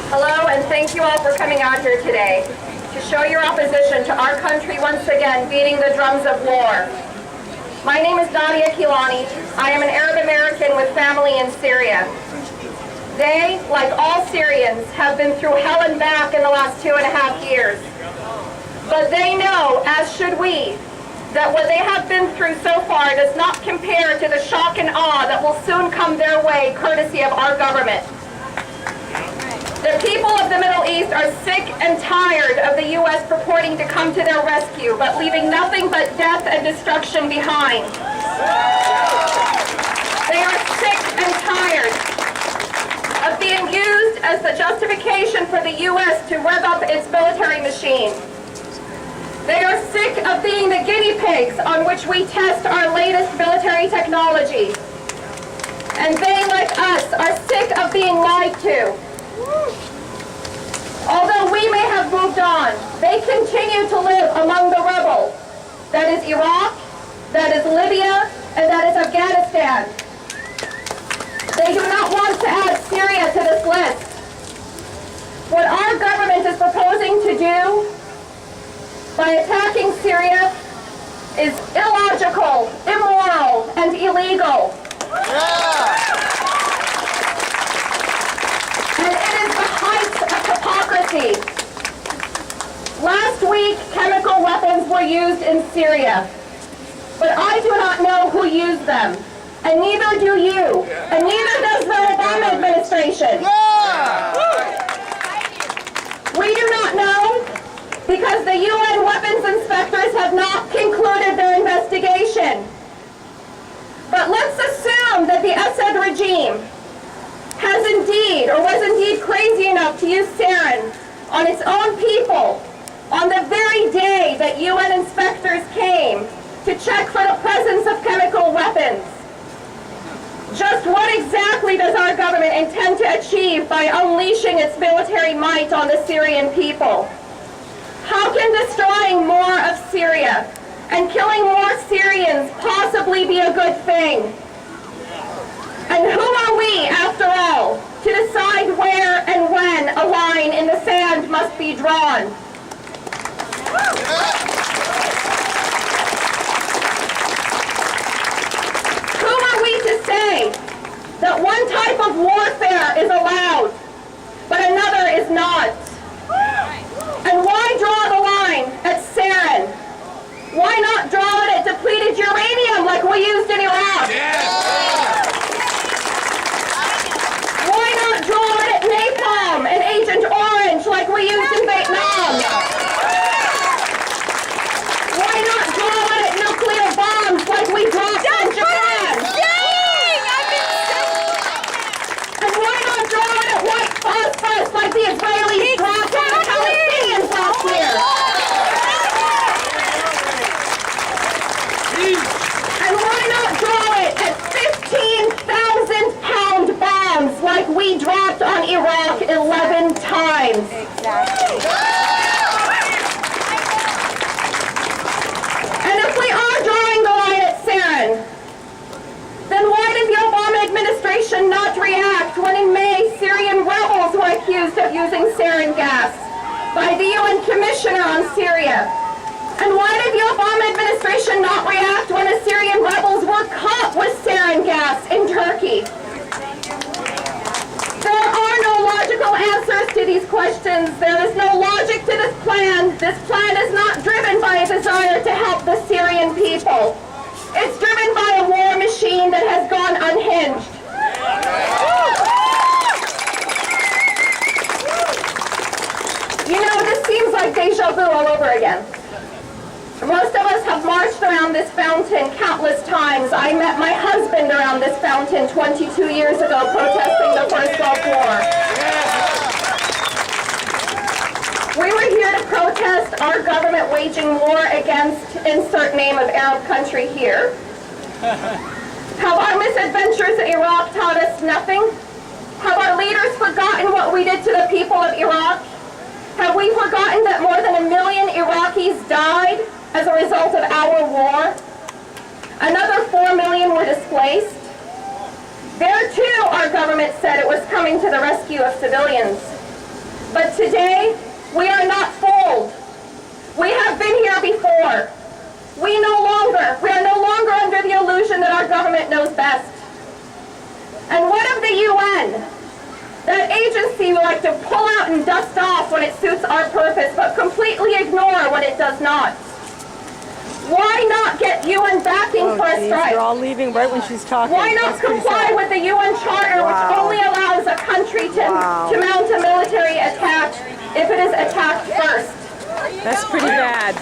Hello, and thank you all for coming out here today to show your opposition to our country once again beating the drums of war. My name is Nadia Kelani. I am an Arab American with family in Syria. They, like all Syrians, have been through hell and back in the last 2.5 years. But they know, as should we, that what they have been through so far does not compare to the shock and awe that will soon come their way courtesy of our government. The people of the Middle East are sick and tired of the U.S. purporting to come to their rescue, but leaving nothing but death and destruction behind. They are sick and tired of being used as the justification for the U.S. to rev up its military machine. They are sick of being the guinea pigs on which we test our latest military technology. And they, like us, are sick of being lied to. Although we may have moved on, they continue to live among the rebels. That is Iraq, that is Libya, and that is Afghanistan. They do not want to add Syria to this list. What our government is proposing to do by attacking Syria is illogical, immoral, and illegal. And it is the height of hypocrisy. Last week, chemical weapons were used in Syria. But I do not know who used them. And neither do you. And neither does the Obama administration. We do not know because the UN weapons inspectors have not concluded their investigation. But let's assume that the Assad regime has indeed, or was indeed crazy enough to use sarin on its own people on the very day that UN inspectors came to check for the presence of chemical weapons. Just what exactly does our government intend to achieve by unleashing its military might on the Syrian people? How can destroying more of Syria and killing more Syrians possibly be a good thing? And who are we, after all, to decide where and when a line in the sand must be drawn? Who are we to say that one type of warfare is allowed, but another is not? And why draw the line at sarin? Why not draw it at depleted uranium like we used in Iraq? Why not draw it at napalm and Agent Orange like we used in Vietnam? Why not draw it at nuclear bombs like we dropped in Japan? And why not draw it at white phosphorus like the Israelis dropped on the Palestinians last year? And why not draw it at 15,000-pound bombs like we dropped on Iraq 11 times? Exactly. And if we are drawing the line at sarin, then why did the Obama administration not react when in May Syrian rebels were accused of using sarin gas by the UN Commissioner on Syria? And why did the Obama administration not react when the Syrian rebels were caught with sarin gas in Turkey? There are no logical answers to these questions. There is no logic to this plan. This plan is not driven by a desire to help the Syrian people. It's driven by a war machine that has gone unhinged. You know, this seems like deja vu all over again. Most of us have marched around this fountain countless times. I met my husband around this fountain 22 years ago protesting the First Gulf War. We were here to protest our government waging war against insert name of Arab country here. Have our misadventures in Iraq taught us nothing? Have our leaders forgotten what we did to the people of Iraq? Have we forgotten that more than 1 million Iraqis died as a result of our war? Another 4 million were displaced. There too, our government said it was coming to the rescue of civilians. But today, we are not fooled. We have been here before. We are no longer under the illusion that our government knows best. And what of the UN? That agency we like to pull out and dust off when it suits our purpose, but completely ignore when it does not. Why not get UN backing for a strike? They're all leaving right when she's talking. Why not comply with the UN Charter, which only allows a country to mount a military attack if it is attacked first? That's pretty bad.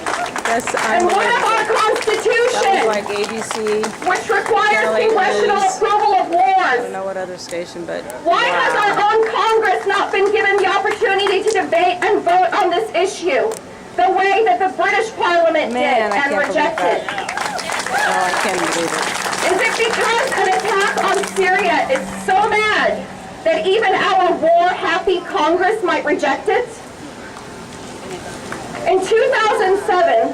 That's And what of our Constitution, like ABC. which requires congressional approval of I wars? don't know what other station, but Why has our own Congress not been given the opportunity to debate and vote on this issue the way that the British Parliament did and rejected? No, I can't believe it. Is it because an attack on Syria is so bad that even our war-happy Congress might reject it? In 2007,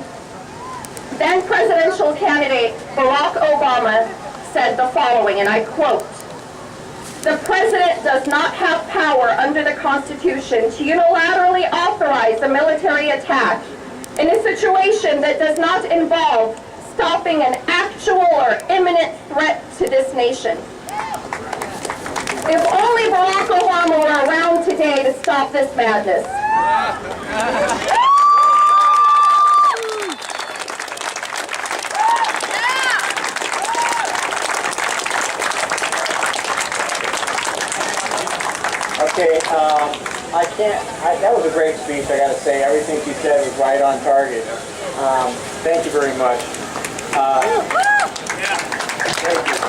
then presidential candidate Barack Obama said the following, and I quote, "The president does not have power under the Constitution to unilaterally authorize a military attack in a situation that does not involve stopping an actual or imminent threat to this nation." If only Barack Obama were around today to stop this madness. Okay, that was a great speech, I gotta say. Everything she said was right on target. Thank you very much. Thank you.